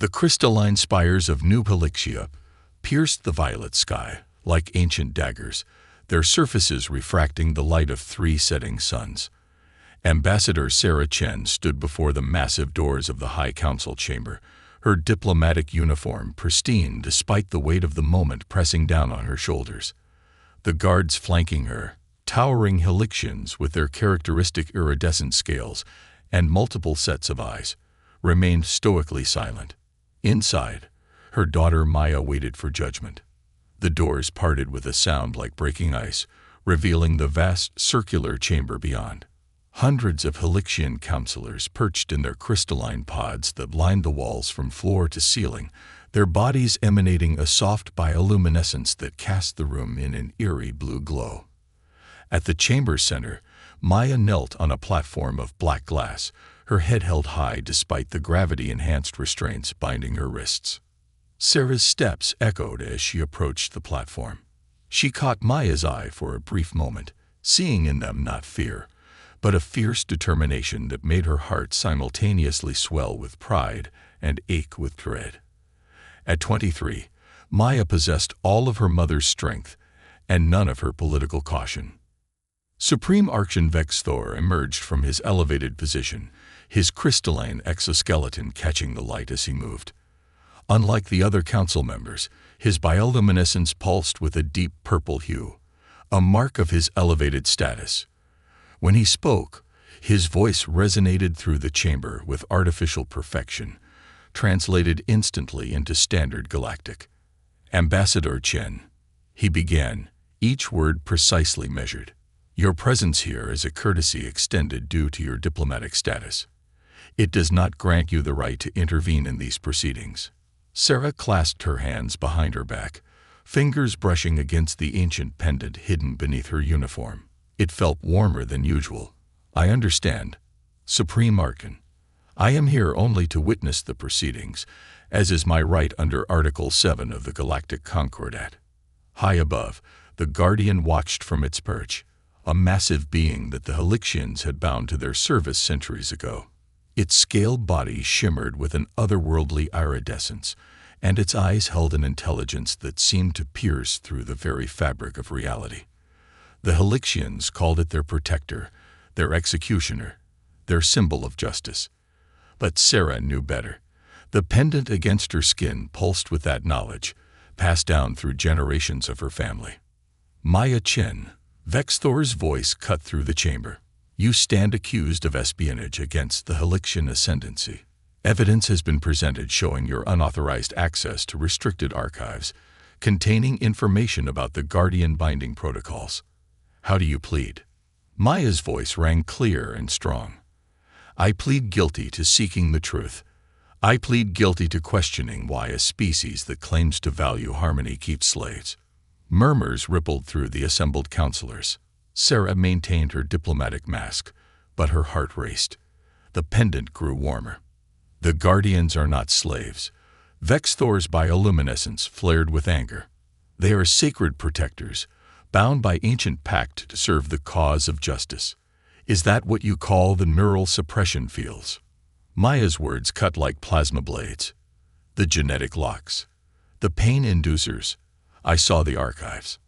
The crystalline spires of New Helixia pierced the violet sky like ancient daggers, their surfaces refracting the light of 3 setting suns. Ambassador Sarah Chen stood before the massive doors of the High Council chamber, her diplomatic uniform pristine despite the weight of the moment pressing down on her shoulders. The guards flanking her, towering Helixians with their characteristic iridescent scales and multiple sets of eyes, remained stoically silent. Inside, her daughter Maya waited for judgment. The doors parted with a sound like breaking ice, revealing the vast circular chamber beyond. Hundreds of Helixian counselors perched in their crystalline pods that lined the walls from floor to ceiling, their bodies emanating a soft bioluminescence that cast the room in an eerie blue glow. At the chamber's center, Maya knelt on a platform of black glass, her head held high despite the gravity-enhanced restraints binding her wrists. Sarah's steps echoed as she approached the platform. She caught Maya's eye for a brief moment, seeing in them not fear, but a fierce determination that made her heart simultaneously swell with pride and ache with dread. At 23, Maya possessed all of her mother's strength and none of her political caution. Supreme Archon Vexthor emerged from his elevated position, his crystalline exoskeleton catching the light as he moved. Unlike the other council members, his bioluminescence pulsed with a deep purple hue, a mark of his elevated status. When he spoke, his voice resonated through the chamber with artificial perfection, translated instantly into standard Galactic. "Ambassador Chen," he began, each word precisely measured. "Your presence here is a courtesy extended due to your diplomatic status. It does not grant you the right to intervene in these proceedings." Sarah clasped her hands behind her back, fingers brushing against the ancient pendant hidden beneath her uniform. It felt warmer than usual. "I understand, Supreme Archon. I am here only to witness the proceedings, as is my right under Article 7 of the Galactic Concordat." High above, the Guardian watched from its perch, a massive being that the Helixians had bound to their service centuries ago. Its scaled body shimmered with an otherworldly iridescence, and its eyes held an intelligence that seemed to pierce through the very fabric of reality. The Helixians called it their protector, their executioner, their symbol of justice. But Sarah knew better. The pendant against her skin pulsed with that knowledge, passed down through generations of her family. "Maya Chen," Vexthor's voice cut through the chamber. "You stand accused of espionage against the Helixian ascendancy. Evidence has been presented showing your unauthorized access to restricted archives, containing information about the Guardian binding protocols. How do you plead?" Maya's voice rang clear and strong. "I plead guilty to seeking the truth. I plead guilty to questioning why a species that claims to value harmony keeps slaves." Murmurs rippled through the assembled counselors. Sarah maintained her diplomatic mask, but her heart raced. The pendant grew warmer. "The Guardians are not slaves." Vexthor's bioluminescence flared with anger. "They are sacred protectors, bound by ancient pact to serve the cause of justice. Is that what you call the neural suppression fields?" Maya's words cut like plasma blades. "The genetic locks. The pain inducers. I saw the archives.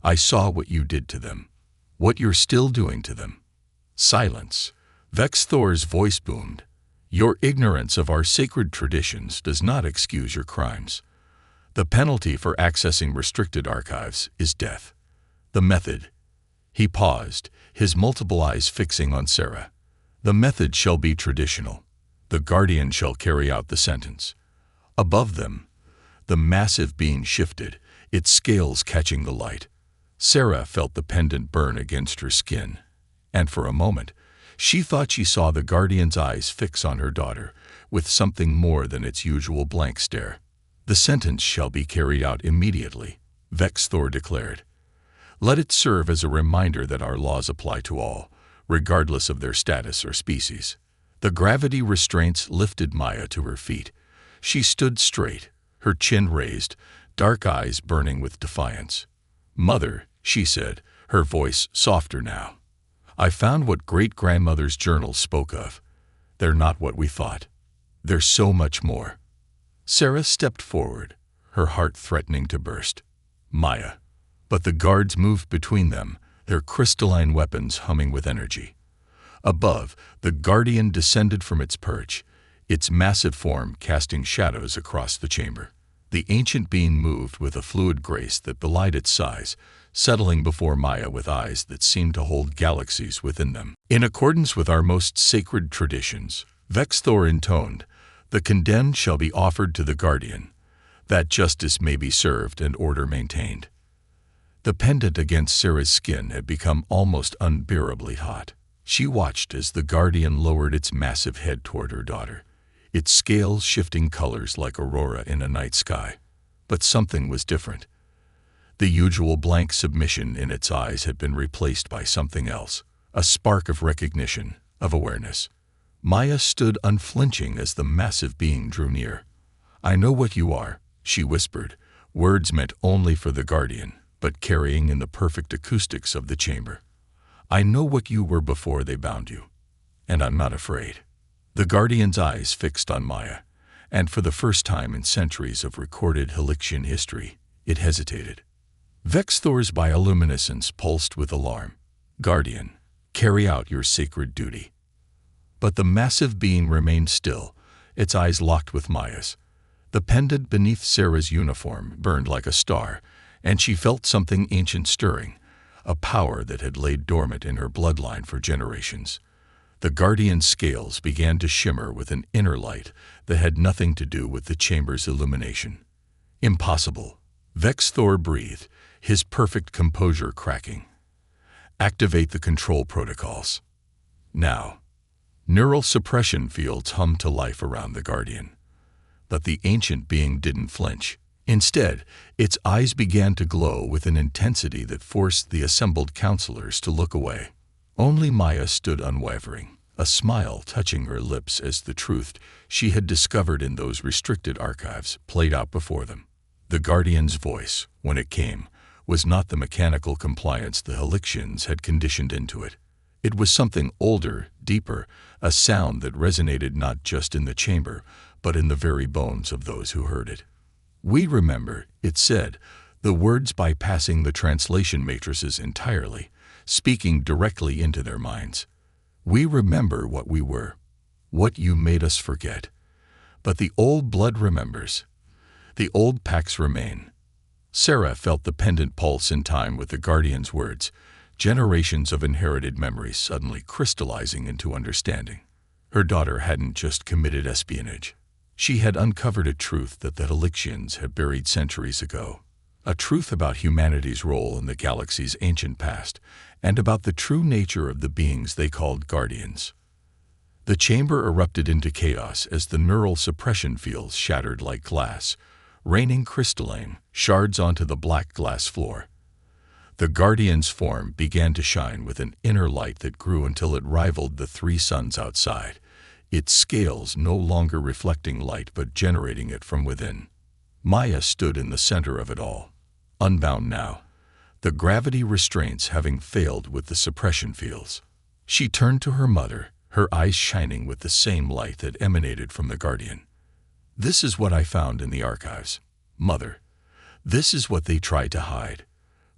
I saw what you did to them. What you're still doing to them." "Silence." Vexthor's voice boomed. "Your ignorance of our sacred traditions does not excuse your crimes. The penalty for accessing restricted archives is death. The method—" He paused, his multiple eyes fixing on Sarah. "The method shall be traditional. The Guardian shall carry out the sentence." Above them, the massive being shifted, its scales catching the light. Sarah felt the pendant burn against her skin, and for a moment, she thought she saw the Guardian's eyes fix on her daughter, with something more than its usual blank stare. "The sentence shall be carried out immediately," Vexthor declared. "Let it serve as a reminder that our laws apply to all, regardless of their status or species." The gravity restraints lifted Maya to her feet. She stood straight, her chin raised, dark eyes burning with defiance. "Mother," she said, her voice softer now, "I found what great-grandmother's journals spoke of. They're not what we thought. They're so much more." Sarah stepped forward, her heart threatening to burst. Maya. But the guards moved between them, their crystalline weapons humming with energy. Above, the Guardian descended from its perch, its massive form casting shadows across the chamber. The ancient being moved with a fluid grace that belied its size, settling before Maya with eyes that seemed to hold galaxies within them. In accordance with our most sacred traditions, Vexthor intoned, "The condemned shall be offered to the Guardian, that justice may be served and order maintained." The pendant against Sarah's skin had become almost unbearably hot. She watched as the Guardian lowered its massive head toward her daughter, its scales shifting colors like aurora in a night sky. But something was different. The usual blank submission in its eyes had been replaced by something else, a spark of recognition, of awareness. Maya stood unflinching as the massive being drew near. "I know what you are," she whispered, words meant only for the Guardian, but carrying in the perfect acoustics of the chamber. "I know what you were before they bound you, and I'm not afraid." The Guardian's eyes fixed on Maya, and for the first time in centuries of recorded Helixian history, it hesitated. Vexthor's bioluminescence pulsed with alarm. "Guardian, carry out your sacred duty." But the massive being remained still, its eyes locked with Maya's. The pendant beneath Sarah's uniform burned like a star, and she felt something ancient stirring, a power that had laid dormant in her bloodline for generations. The Guardian's scales began to shimmer with an inner light that had nothing to do with the chamber's illumination. "Impossible," Vexthor breathed, his perfect composure cracking. "Activate the control protocols. Now." Neural suppression fields hummed to life around the Guardian. But the ancient being didn't flinch. Instead, its eyes began to glow with an intensity that forced the assembled counselors to look away. Only Maya stood unwavering, a smile touching her lips as the truth she had discovered in those restricted archives played out before them. The Guardian's voice, when it came, was not the mechanical compliance the Helixians had conditioned into it. It was something older, deeper, a sound that resonated not just in the chamber, but in the very bones of those who heard it. "We remember," it said, the words bypassing the translation matrices entirely, speaking directly into their minds. "We remember what we were, what you made us forget. But the old blood remembers. The old pacts remain." Sarah felt the pendant pulse in time with the Guardian's words, generations of inherited memories suddenly crystallizing into understanding. Her daughter hadn't just committed espionage. She had uncovered a truth that the Helixians had buried centuries ago, a truth about humanity's role in the galaxy's ancient past, and about the true nature of the beings they called Guardians. The chamber erupted into chaos as the neural suppression fields shattered like glass, raining crystalline shards onto the black glass floor. The Guardian's form began to shine with an inner light that grew until it rivaled the three suns outside, its scales no longer reflecting light but generating it from within. Maya stood in the center of it all, unbound now, the gravity restraints having failed with the suppression fields. She turned to her mother, her eyes shining with the same light that emanated from the Guardian. "This is what I found in the archives, Mother. This is what they tried to hide.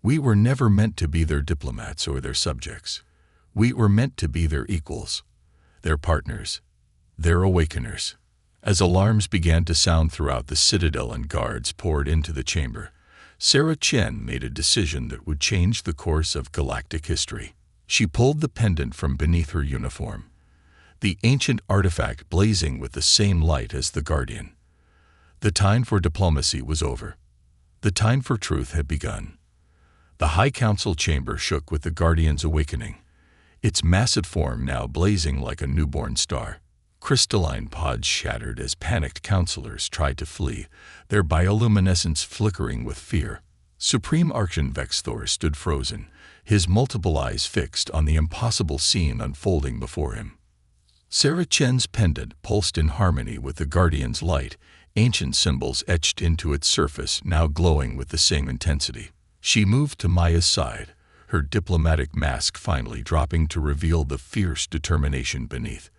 We were never meant to be their diplomats or their subjects. We were meant to be their equals, their partners, their awakeners." As alarms began to sound throughout the citadel and guards poured into the chamber, Sarah Chen made a decision that would change the course of galactic history. She pulled the pendant from beneath her uniform, the ancient artifact blazing with the same light as the Guardian. The time for diplomacy was over. The time for truth had begun. The High Council chamber shook with the Guardian's awakening, its massive form now blazing like a newborn star. Crystalline pods shattered as panicked counselors tried to flee, their bioluminescence flickering with fear. Supreme Archon Vexthor stood frozen, his multiple eyes fixed on the impossible scene unfolding before him. Sarah Chen's pendant pulsed in harmony with the Guardian's light, ancient symbols etched into its surface now glowing with the same intensity. She moved to Maya's side, her diplomatic mask finally dropping to reveal the fierce determination beneath.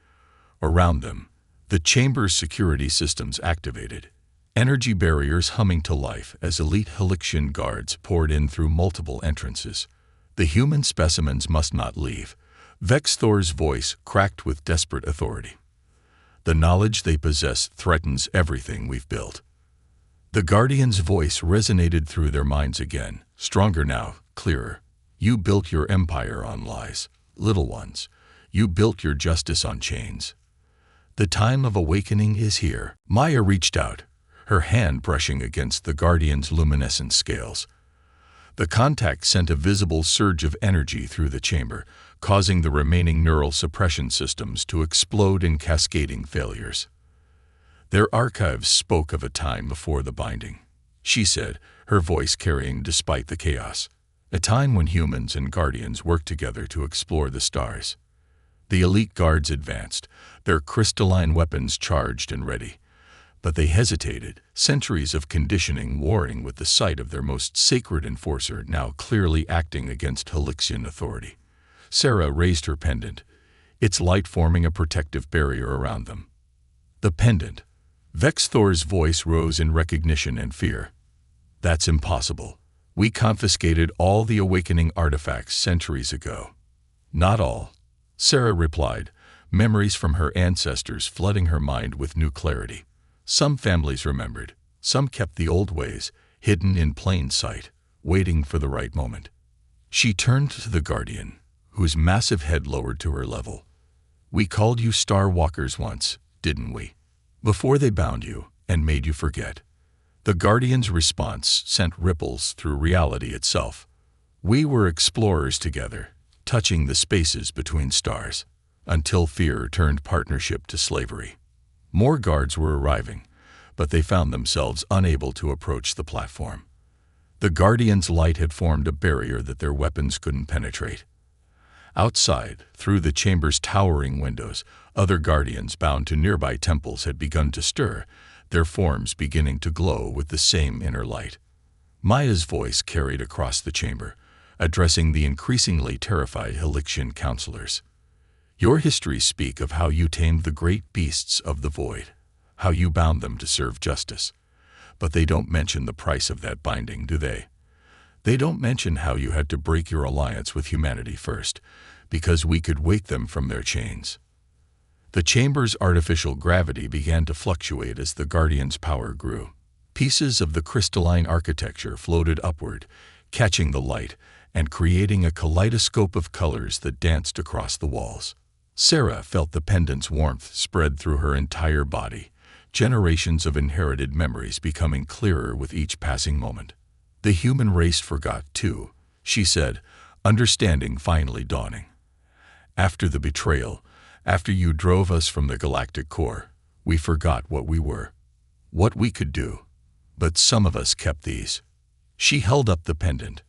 Around them, the chamber's security systems activated, energy barriers humming to life as elite Helixian guards poured in through multiple entrances. The human specimens must not leave. Vex Thor's voice cracked with desperate authority. The knowledge they possess threatens everything we've built. The Guardian's voice resonated through their minds again, stronger now, clearer. You built your empire on lies, little ones. You built your justice on chains. The time of awakening is here. Maya reached out, her hand brushing against the Guardian's luminescent scales. The contact sent a visible surge of energy through the chamber, causing the remaining neural suppression systems to explode in cascading failures. Their archives spoke of a time before the binding, she said, her voice carrying despite the chaos. A time when humans and Guardians worked together to explore the stars. The elite guards advanced, their crystalline weapons charged and ready. But they hesitated, centuries of conditioning warring with the sight of their most sacred enforcer now clearly acting against Helixian authority. Sarah raised her pendant, its light forming a protective barrier around them. The pendant. Vex Thor's voice rose in recognition and fear. That's impossible. We confiscated all the awakening artifacts centuries ago. Not all, Sarah replied, memories from her ancestors flooding her mind with new clarity. Some families remembered, some kept the old ways, hidden in plain sight, waiting for the right moment. She turned to the Guardian, whose massive head lowered to her level. We called you Star Walkers once, didn't we? Before they bound you and made you forget. The Guardian's response sent ripples through reality itself. We were explorers together, touching the spaces between stars, until fear turned partnership to slavery. More guards were arriving, but they found themselves unable to approach the platform. The Guardian's light had formed a barrier that their weapons couldn't penetrate. Outside, through the chamber's towering windows, other Guardians bound to nearby temples had begun to stir, their forms beginning to glow with the same inner light. Maya's voice carried across the chamber, addressing the increasingly terrified Helixian counselors. Your histories speak of how you tamed the great beasts of the void, how you bound them to serve justice. But they don't mention the price of that binding, do they? They don't mention how you had to break your alliance with humanity first, because we could wake them from their chains. The chamber's artificial gravity began to fluctuate as the Guardian's power grew. Pieces of the crystalline architecture floated upward, catching the light and creating a kaleidoscope of colors that danced across the walls. Sarah felt the pendant's warmth spread through her entire body, generations of inherited memories becoming clearer with each passing moment. The human race forgot, too, she said, understanding finally dawning. After the betrayal, after you drove us from the galactic core, we forgot what we were, what we could do. But some of us kept these. She held up the pendant.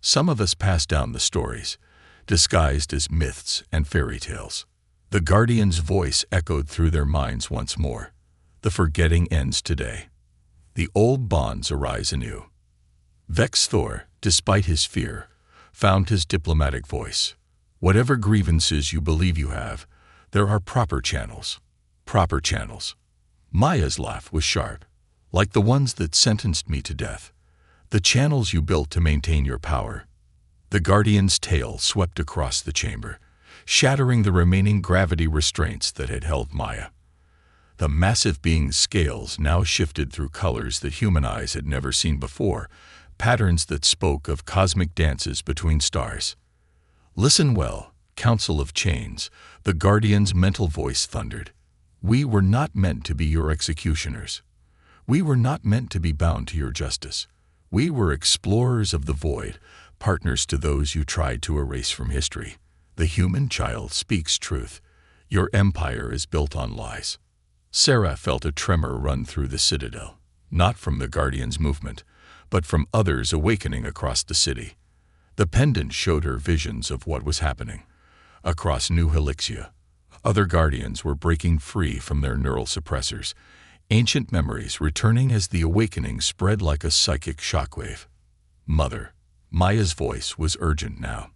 Some of us passed down the stories, disguised as myths and fairy tales. The Guardian's voice echoed through their minds once more. The forgetting ends today. The old bonds arise anew. Vex Thor, despite his fear, found his diplomatic voice. Whatever grievances you believe you have, there are proper channels. Proper channels. Maya's laugh was sharp, like the ones that sentenced me to death. The channels you built to maintain your power. The Guardian's tail swept across the chamber, shattering the remaining gravity restraints that had held Maya. The massive being's scales now shifted through colors that human eyes had never seen before, patterns that spoke of cosmic dances between stars. Listen well, Council of Chains, the Guardian's mental voice thundered. We were not meant to be your executioners. We were not meant to be bound to your justice. We were explorers of the void, partners to those you tried to erase from history. The human child speaks truth. Your empire is built on lies. Sarah felt a tremor run through the citadel, not from the Guardian's movement, but from others awakening across the city. The pendant showed her visions of what was happening. Across New Helixia, other Guardians were breaking free from their neural suppressors, ancient memories returning as the awakening spread like a psychic shockwave. Mother, Maya's voice was urgent now.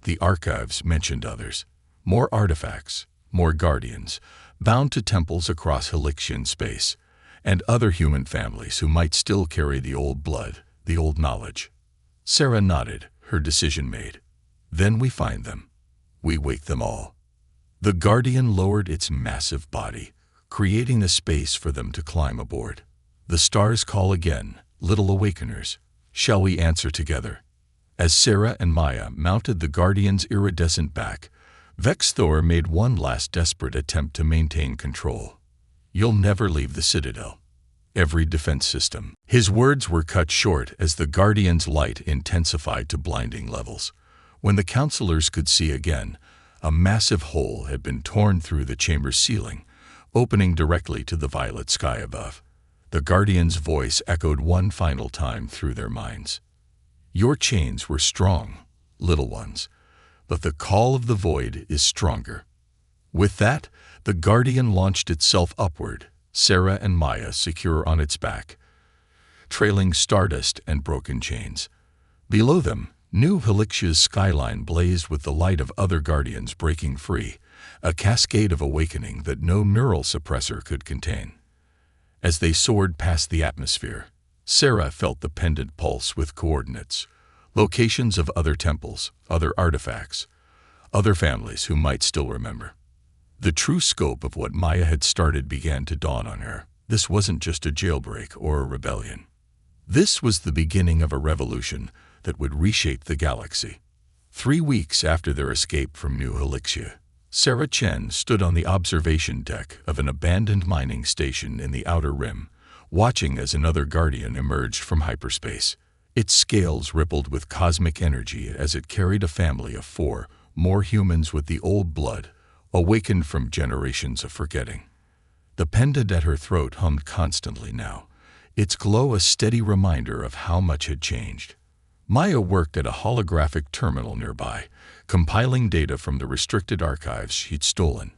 The archives mentioned others. More artifacts, more Guardians, bound to temples across Helixian space. and other human families who might still carry the old blood, the old knowledge. Sarah nodded, her decision made. Then we find them. We wake them all. The Guardian lowered its massive body, creating a space for them to climb aboard. The stars call again, little awakeners. Shall we answer together? As Sarah and Maya mounted the Guardian's iridescent back, Vex Thor made one last desperate attempt to maintain control. You'll never leave the Citadel. Every defense system. His words were cut short as the Guardian's light intensified to blinding levels. When the counselors could see again, a massive hole had been torn through the chamber's ceiling, opening directly to the violet sky above. The Guardian's voice echoed one final time through their minds. Your chains were strong, little ones, but the call of the void is stronger. With that, the Guardian launched itself upward, Sarah and Maya secure on its back, trailing stardust and broken chains. Below them, New Helixia's skyline blazed with the light of other Guardians breaking free, a cascade of awakening that no neural suppressor could contain. As they soared past the atmosphere, Sarah felt the pendant pulse with coordinates, locations of other temples, other artifacts, other families who might still remember. The true scope of what Maya had started began to dawn on her. This wasn't just a jailbreak or a rebellion. This was the beginning of a revolution that would reshape the galaxy. 3 weeks after their escape from New Helixia, Sarah Chen stood on the observation deck of an abandoned mining station in the Outer Rim, watching as another Guardian emerged from hyperspace. Its scales rippled with cosmic energy as it carried a family of 4 more humans with the old blood, awakened from generations of forgetting. The pendant at her throat hummed constantly now, its glow a steady reminder of how much had changed. Maya worked at a holographic terminal nearby, compiling data from the restricted archives she'd stolen.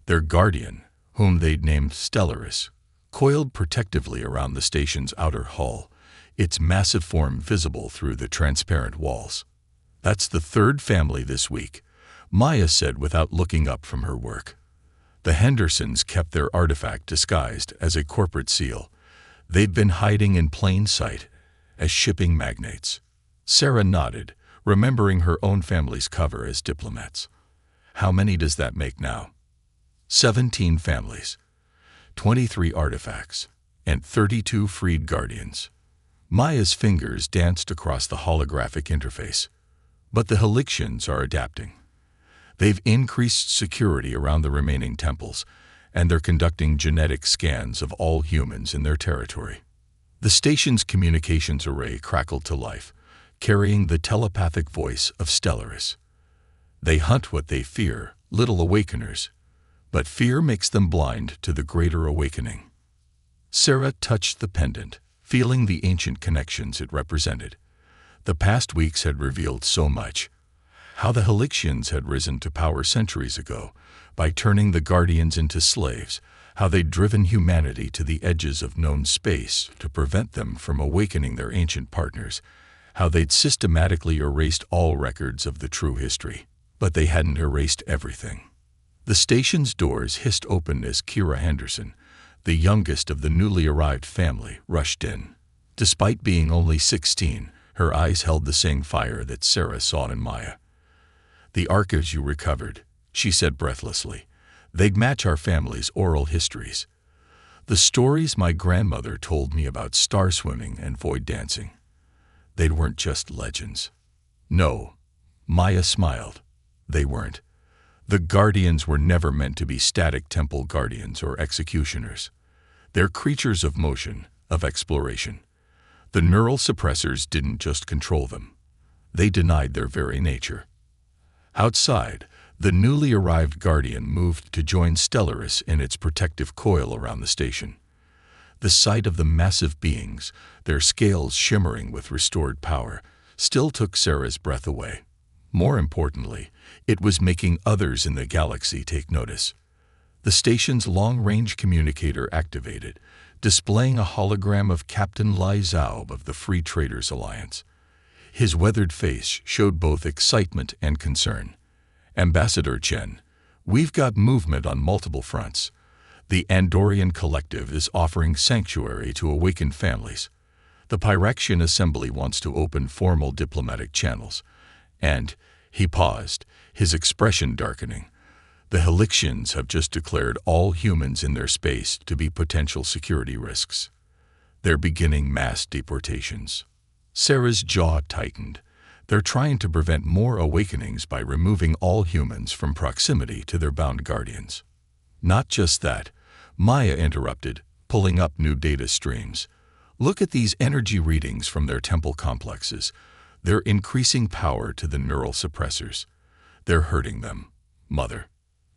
Their Guardian, whom they'd named Stellaris, coiled protectively around the station's outer hull, its massive form visible through the transparent walls. That's the 3rd family this week, Maya said without looking up from her work. The Hendersons kept their artifact disguised as a corporate seal. They'd been hiding in plain sight as shipping magnates. Sarah nodded, remembering her own family's cover as diplomats. How many does that make now? 17 families, 23 artifacts, and 32 freed Guardians. Maya's fingers danced across the holographic interface. But the Helixians are adapting. They've increased security around the remaining temples, and they're conducting genetic scans of all humans in their territory. The station's communications array crackled to life, carrying the telepathic voice of Stellaris. They hunt what they fear, little awakeners, but fear makes them blind to the greater awakening. Sarah touched the pendant, feeling the ancient connections it represented. The past weeks had revealed so much. How the Helixians had risen to power centuries ago by turning the Guardians into slaves, how they'd driven humanity to the edges of known space to prevent them from awakening their ancient partners, how they'd systematically erased all records of the true history. But they hadn't erased everything. The station's doors hissed open as Kira Henderson, the youngest of the newly arrived family, rushed in. Despite being only 16, her eyes held the same fire that Sarah saw in Maya. The archives you recovered, she said breathlessly. They'd match our family's oral histories. The stories my grandmother told me about star swimming and void dancing. They weren't just legends. No, Maya smiled. They weren't. The Guardians were never meant to be static temple guardians or executioners. They're creatures of motion, of exploration. The neural suppressors didn't just control them. They denied their very nature. Outside, the newly arrived Guardian moved to join Stellaris in its protective coil around the station. The sight of the massive beings, their scales shimmering with restored power, still took Sarah's breath away. More importantly, it was making others in the galaxy take notice. The station's long-range communicator activated, displaying a hologram of Captain Lai Zhao of the Free Traders Alliance. His weathered face showed both excitement and concern. Ambassador Chen, we've got movement on multiple fronts. The Andorian Collective is offering sanctuary to awakened families. The Pyrexian Assembly wants to open formal diplomatic channels. And, he paused, his expression darkening, the Helixians have just declared all humans in their space to be potential security risks. They're beginning mass deportations. Sarah's jaw tightened. They're trying to prevent more awakenings by removing all humans from proximity to their bound guardians. Not just that, Maya interrupted, pulling up new data streams. Look at these energy readings from their temple complexes. They're increasing power to the neural suppressors. They're hurting them, Mother.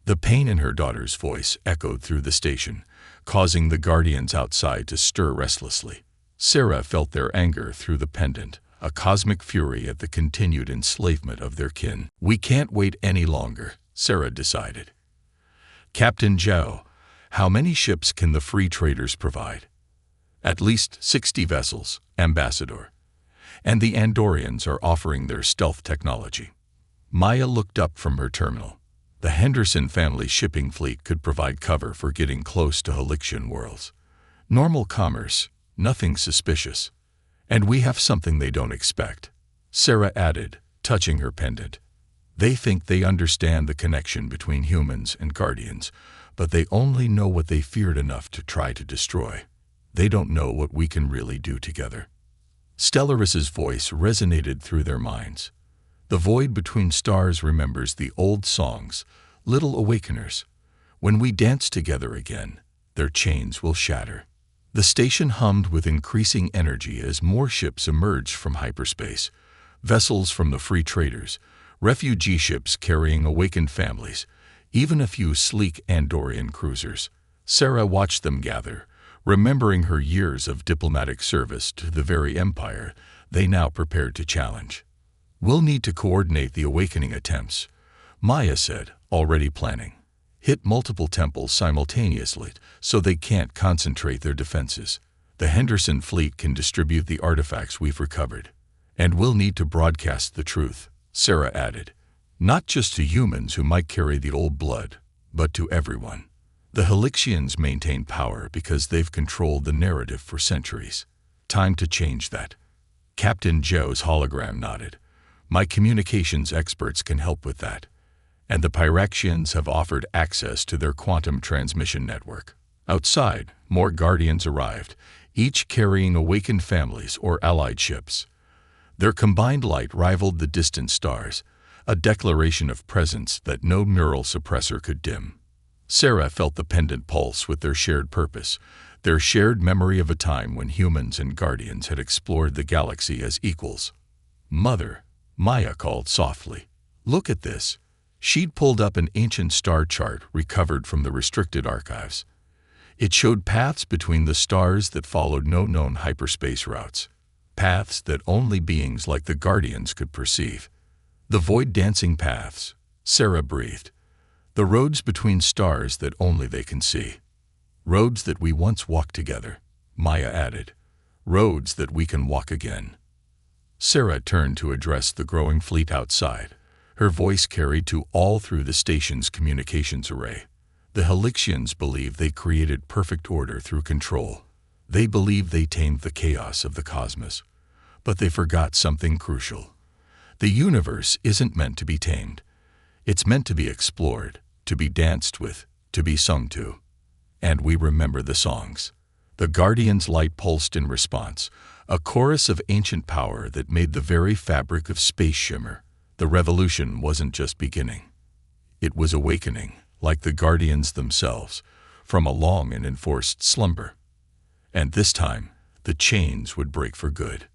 The pain in her daughter's voice echoed through the station, causing the guardians outside to stir restlessly. Sarah felt their anger through the pendant, a cosmic fury at the continued enslavement of their kin. We can't wait any longer, Sarah decided. Captain Zhao, how many ships can the free traders provide? At least 60 vessels, Ambassador. And the Andorians are offering their stealth technology. Maya looked up from her terminal. The Henderson family shipping fleet could provide cover for getting close to Helixian worlds. Normal commerce, nothing suspicious. And we have something they don't expect, Sarah added, touching her pendant. They think they understand the connection between humans and guardians, but they only know what they feared enough to try to destroy. They don't know what we can really do together. Stellaris's voice resonated through their minds. The void between stars remembers the old songs, Little Awakeners. When we dance together again, their chains will shatter. The station hummed with increasing energy as more ships emerged from hyperspace, vessels from the free traders, refugee ships carrying awakened families, even a few sleek Andorian cruisers. Sarah watched them gather, remembering her years of diplomatic service to the very empire they now prepared to challenge. We'll need to coordinate the awakening attempts, Maya said, already planning. Hit multiple temples simultaneously so they can't concentrate their defenses. The Henderson fleet can distribute the artifacts we've recovered. And we'll need to broadcast the truth, Sarah added. Not just to humans who might carry the old blood, but to everyone. The Helixians maintain power because they've controlled the narrative for centuries. Time to change that. Captain Zhao's hologram nodded. My communications experts can help with that. And the Pyrexians have offered access to their quantum transmission network. Outside, more guardians arrived, each carrying awakened families or allied ships. Their combined light rivaled the distant stars, a declaration of presence that no neural suppressor could dim. Sarah felt the pendant pulse with their shared purpose, their shared memory of a time when humans and guardians had explored the galaxy as equals. Mother, Maya called softly. Look at this. She'd pulled up an ancient star chart recovered from the restricted archives. It showed paths between the stars that followed no known hyperspace routes, paths that only beings like the Guardians could perceive. The void-dancing paths, Sarah breathed. The roads between stars that only they can see. Roads that we once walked together, Maya added. Roads that we can walk again. Sarah turned to address the growing fleet outside. Her voice carried to all through the station's communications array. The Helixians believe they created perfect order through control. They believe they tamed the chaos of the cosmos. But they forgot something crucial. The universe isn't meant to be tamed. It's meant to be explored, to be danced with, to be sung to. And we remember the songs. The Guardian's light pulsed in response, a chorus of ancient power that made the very fabric of space shimmer. The revolution wasn't just beginning. It was awakening, like the Guardians themselves, from a long and enforced slumber. And this time, the chains would break for good.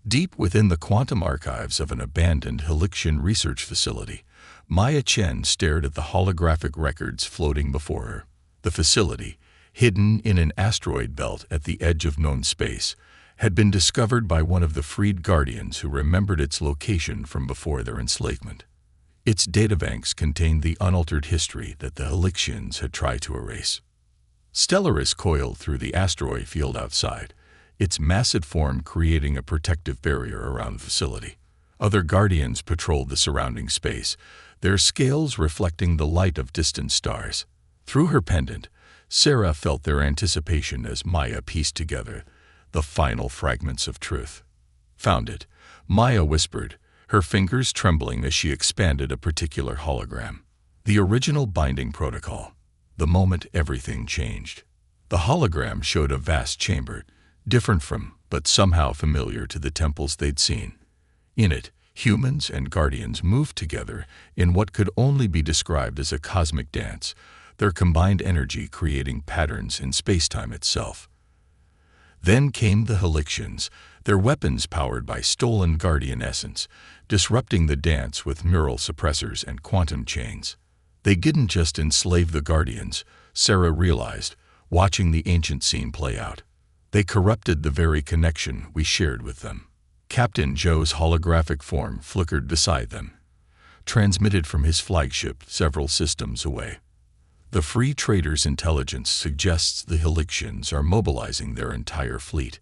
Deep within the quantum archives of an abandoned Helixian research facility, Maya Chen stared at the holographic records floating before her. The facility, hidden in an asteroid belt at the edge of known space, had been discovered by one of the freed guardians who remembered its location from before their enslavement. Its databanks contained the unaltered history that the Helixians had tried to erase. Stellaris coiled through the asteroid field outside, its massive form creating a protective barrier around the facility. Other guardians patrolled the surrounding space, their scales reflecting the light of distant stars. Through her pendant, Sarah felt their anticipation as Maya pieced together the final fragments of truth. "Found it," Maya whispered, her fingers trembling as she expanded a particular hologram. The original binding protocol. The moment everything changed. The hologram showed a vast chamber, different from, but somehow familiar to the temples they'd seen. In it, humans and guardians moved together in what could only be described as a cosmic dance, their combined energy creating patterns in space-time itself. Then came the Helixians, their weapons powered by stolen guardian essence, disrupting the dance with neural suppressors and quantum chains. They didn't just enslave the guardians, Sarah realized, watching the ancient scene play out. They corrupted the very connection we shared with them. Captain Joe's holographic form flickered beside them, transmitted from his flagship several systems away. The Free Trader's intelligence suggests the Helixians are mobilizing their entire fleet.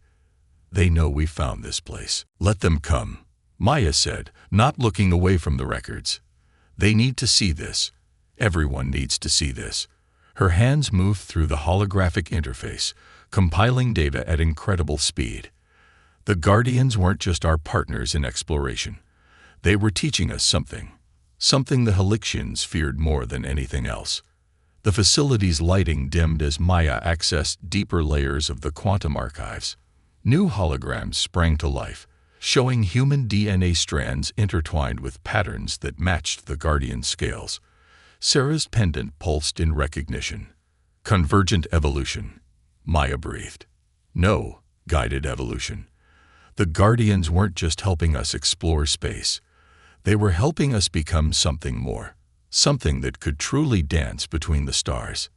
They know we found this place. "Let them come," Maya said, not looking away from the records. "They need to see this. Everyone needs to see this." Her hands moved through the holographic interface, compiling data at incredible speed. The Guardians weren't just our partners in exploration. They were teaching us something the Helixians feared more than anything else. The facility's lighting dimmed as Maya accessed deeper layers of the quantum archives. New holograms sprang to life, showing human DNA strands intertwined with patterns that matched the Guardian scales. Sarah's pendant pulsed in recognition. "Convergent evolution," Maya breathed. "No, guided evolution." The Guardians weren't just helping us explore space. They were helping us become something more, something that could truly dance between the stars.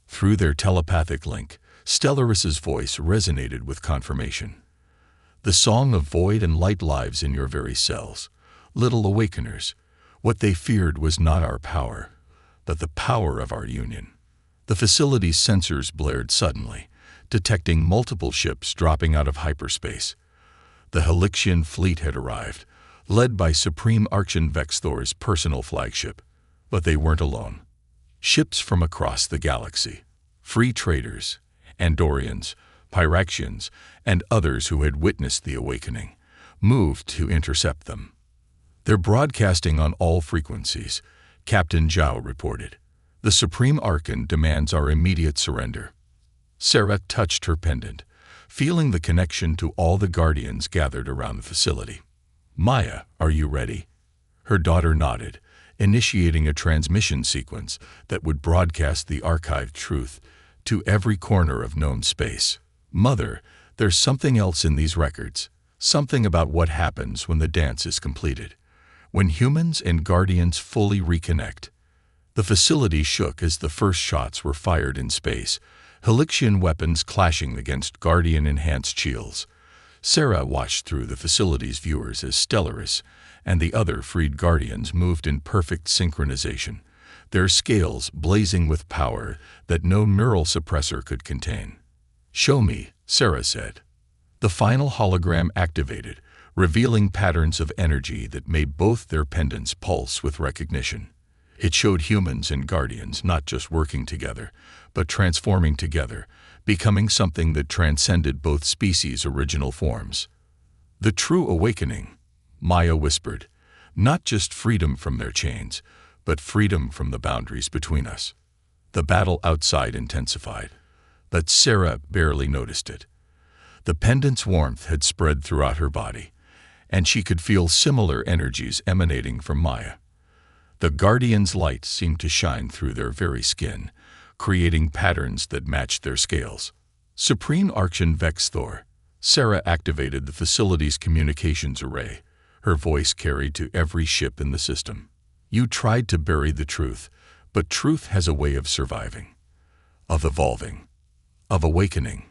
Through their telepathic link, Stellaris's voice resonated with confirmation. "The song of void and light lives in your very cells. Little awakeners, what they feared was not our power, but the power of our union." The facility's sensors blared suddenly, detecting multiple ships dropping out of hyperspace. The Helixian fleet had arrived, led by Supreme Archon Vexthor's personal flagship. But they weren't alone. Ships from across the galaxy, free traders, Andorians, Pyraxians, and others who had witnessed the awakening, moved to intercept them. "They're broadcasting on all frequencies," Captain Zhao reported. "The Supreme Archon demands our immediate surrender." Sarah touched her pendant, feeling the connection to all the Guardians gathered around the facility. "Maya, are you ready?" Her daughter nodded, initiating a transmission sequence that would broadcast the archived truth to every corner of known space. "Mother, there's something else in these records, something about what happens when the dance is completed, when humans and Guardians fully reconnect." The facility shook as the first shots were fired in space, Helixian weapons clashing against Guardian-enhanced shields. Sarah watched through the facility's viewers as Stellaris and the other freed Guardians moved in perfect synchronization, their scales blazing with power that no neural suppressor could contain. "Show me," Sarah said. The final hologram activated, revealing patterns of energy that made both their pendants pulse with recognition. It showed humans and Guardians not just working together, but transforming together, becoming something that transcended both species' original forms. "The true awakening," Maya whispered, "not just freedom from their chains, but freedom from the boundaries between us." The battle outside intensified, but Sarah barely noticed it. The pendant's warmth had spread throughout her body, and she could feel similar energies emanating from Maya. The Guardians' light seemed to shine through their very skin, creating patterns that matched their scales. Supreme Archon Vexthor, Sarah activated the facility's communications array, her voice carried to every ship in the system. "You tried to bury the truth, but truth has a way of surviving, of evolving, of awakening."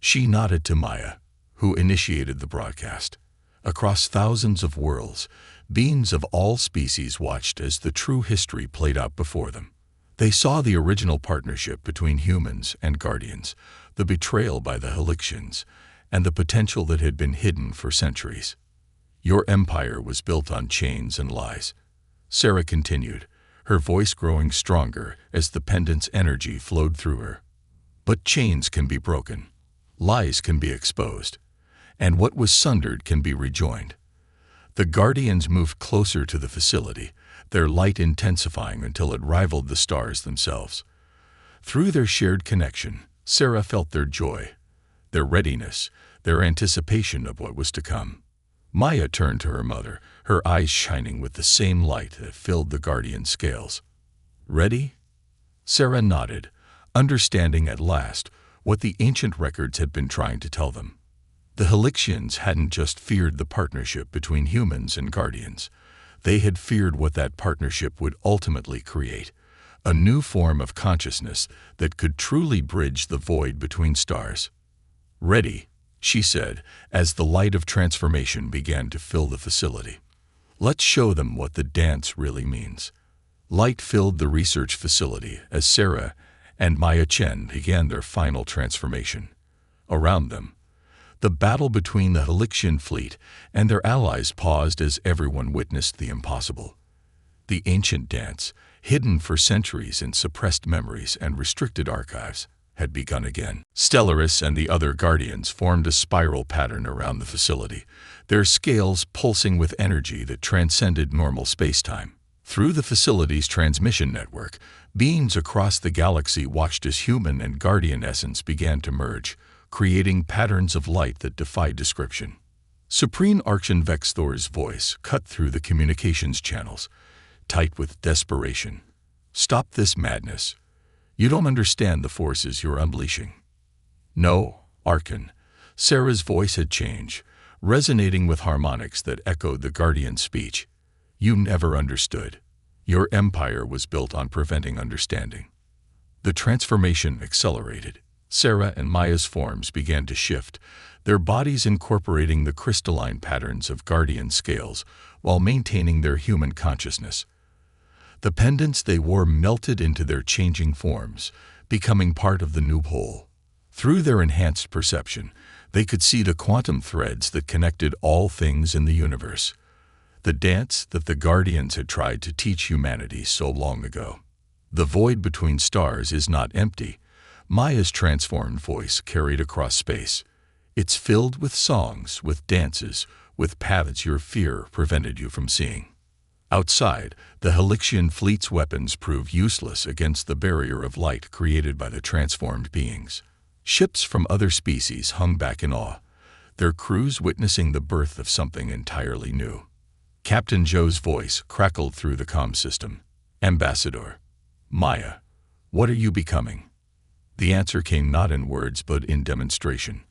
She nodded to Maya, who initiated the broadcast. Across thousands of worlds, beings of all species watched as the true history played out before them. They saw the original partnership between humans and Guardians, the betrayal by the Helixians, and the potential that had been hidden for centuries. "Your empire was built on chains and lies," Sarah continued, her voice growing stronger as the pendant's energy flowed through her. But chains can be broken, lies can be exposed, and what was sundered can be rejoined. The Guardians moved closer to the facility, their light intensifying until it rivaled the stars themselves. Through their shared connection, Sarah felt their joy, their readiness, their anticipation of what was to come. Maya turned to her mother, her eyes shining with the same light that filled the Guardian scales. "Ready?" Sarah nodded, understanding at last what the ancient records had been trying to tell them. The Helixians hadn't just feared the partnership between humans and Guardians. They had feared what that partnership would ultimately create, a new form of consciousness that could truly bridge the void between stars. "Ready," she said, as the light of transformation began to fill the facility. "Let's show them what the dance really means." Light filled the research facility as Sarah and Maya Chen began their final transformation. Around them, the battle between the Helixian fleet and their allies paused as everyone witnessed the impossible. The ancient dance, hidden for centuries in suppressed memories and restricted archives, had begun again. Stellaris and the other Guardians formed a spiral pattern around the facility, their scales pulsing with energy that transcended normal spacetime. Through the facility's transmission network, beings across the galaxy watched as human and Guardian essence began to merge, creating patterns of light that defied description. Supreme Archon Vexthor's voice cut through the communications channels, tight with desperation. "Stop this madness. You don't understand the forces you're unleashing." "No, Archon." Sarah's voice had changed, resonating with harmonics that echoed the Guardian's speech. "You never understood. Your empire was built on preventing understanding." The transformation accelerated. Sarah and Maya's forms began to shift, their bodies incorporating the crystalline patterns of Guardian scales while maintaining their human consciousness. The pendants they wore melted into their changing forms, becoming part of the new whole. Through their enhanced perception, they could see the quantum threads that connected all things in the universe, the dance that the Guardians had tried to teach humanity so long ago. "The void between stars is not empty," Maya's transformed voice carried across space. "It's filled with songs, with dances, with paths your fear prevented you from seeing." Outside, the Helixian fleet's weapons proved useless against the barrier of light created by the transformed beings. Ships from other species hung back in awe, their crews witnessing the birth of something entirely new. Captain Joe's voice crackled through the comm system. "Ambassador. Maya, what are you becoming?" The answer came not in words but in demonstration.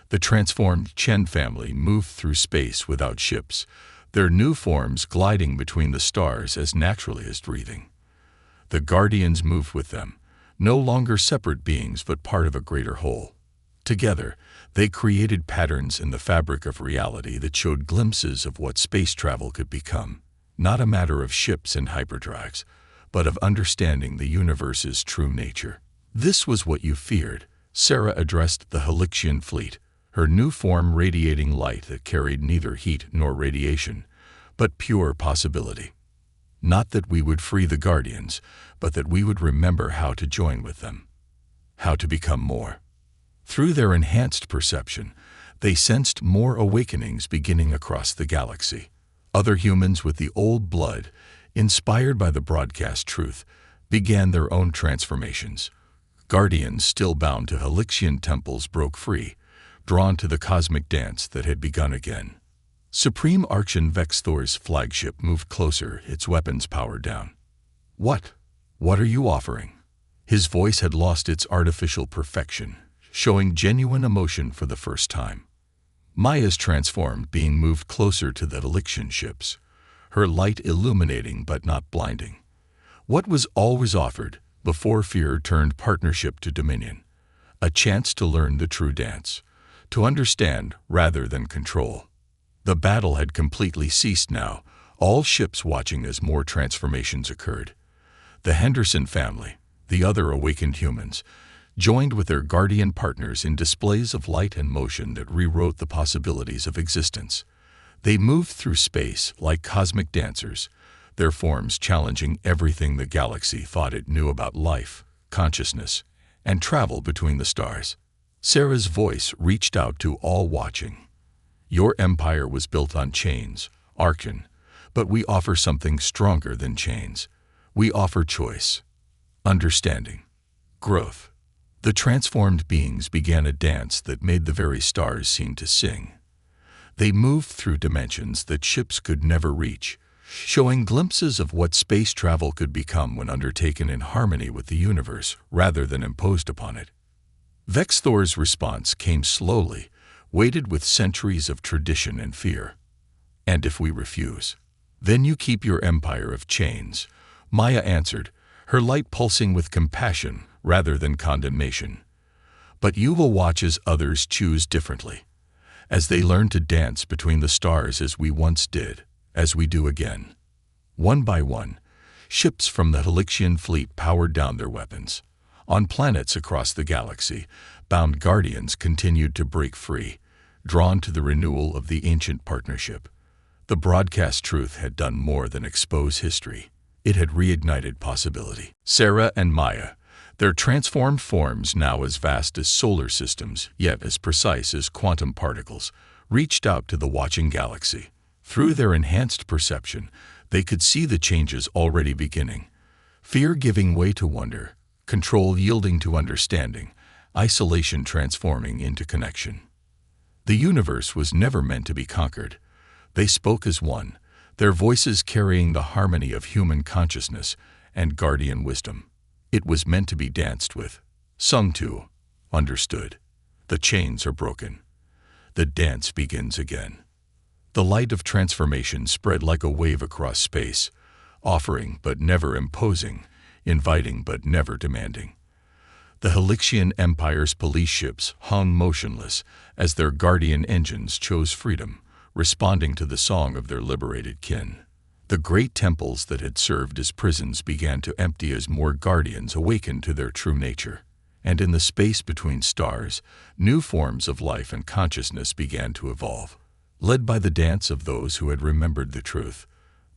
The transformed Chen family moved through space without ships, their new forms gliding between the stars as naturally as breathing. The Guardians moved with them, no longer separate beings but part of a greater whole. Together, they created patterns in the fabric of reality that showed glimpses of what space travel could become, not a matter of ships and hyperdrives, but of understanding the universe's true nature. "This was what you feared," Sarah addressed the Helixian fleet, her new form radiating light that carried neither heat nor radiation, but pure possibility. "Not that we would free the Guardians, but that we would remember how to join with them, how to become more." Through their enhanced perception, they sensed more awakenings beginning across the galaxy. Other humans with the old blood, inspired by the broadcast truth, began their own transformations. Guardians still bound to Helixian temples broke free, drawn to the cosmic dance that had begun again. Supreme Archon Vexthor's flagship moved closer, its weapons powered down. What are you offering?" His voice had lost its artificial perfection, showing genuine emotion for the first time. Maya's transformed being moved closer to the Helixian ships, her light illuminating but not blinding. What was always offered before fear turned partnership to dominion, a chance to learn the true dance, to understand rather than control. The battle had completely ceased now, all ships watching as more transformations occurred. The Henderson family, the other awakened humans, joined with their Guardian partners in displays of light and motion that rewrote the possibilities of existence. They moved through space like cosmic dancers, their forms challenging everything the galaxy thought it knew about life, consciousness, and travel between the stars. Sarah's voice reached out to all watching. Your empire was built on chains, Archon, but we offer something stronger than chains. We offer choice, understanding, growth. The transformed beings began a dance that made the very stars seem to sing. They moved through dimensions that ships could never reach, showing glimpses of what space travel could become when undertaken in harmony with the universe rather than imposed upon it. Vexthor's response came slowly, weighted with centuries of tradition and fear. And if we refuse, then you keep your empire of chains, Maya answered, her light pulsing with compassion rather than condemnation. But you will watch as others choose differently, as they learn to dance between the stars as we once did, as we do again. One by one, ships from the Halixian fleet powered down their weapons. On planets across the galaxy, bound guardians continued to break free, drawn to the renewal of the ancient partnership. The broadcast truth had done more than expose history. It had reignited possibility. Sarah and Maya, their transformed forms now as vast as solar systems, yet as precise as quantum particles, reached out to the watching galaxy. Through their enhanced perception, they could see the changes already beginning. Fear giving way to wonder, control yielding to understanding, isolation transforming into connection. The universe was never meant to be conquered. They spoke as one, their voices carrying the harmony of human consciousness and guardian wisdom. It was meant to be danced with, sung to, understood. The chains are broken. The dance begins again. The light of transformation spread like a wave across space, offering but never imposing, inviting but never demanding. The Halixian Empire's police ships hung motionless as their guardian engines chose freedom, responding to the song of their liberated kin. The great temples that had served as prisons began to empty as more guardians awakened to their true nature. And in the space between stars, new forms of life and consciousness began to evolve, led by the dance of those who had remembered the truth,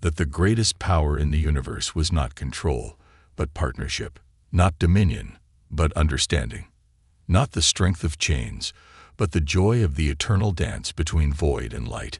that the greatest power in the universe was not control, but partnership, not dominion, but understanding, not the strength of chains, but the joy of the eternal dance between void and light.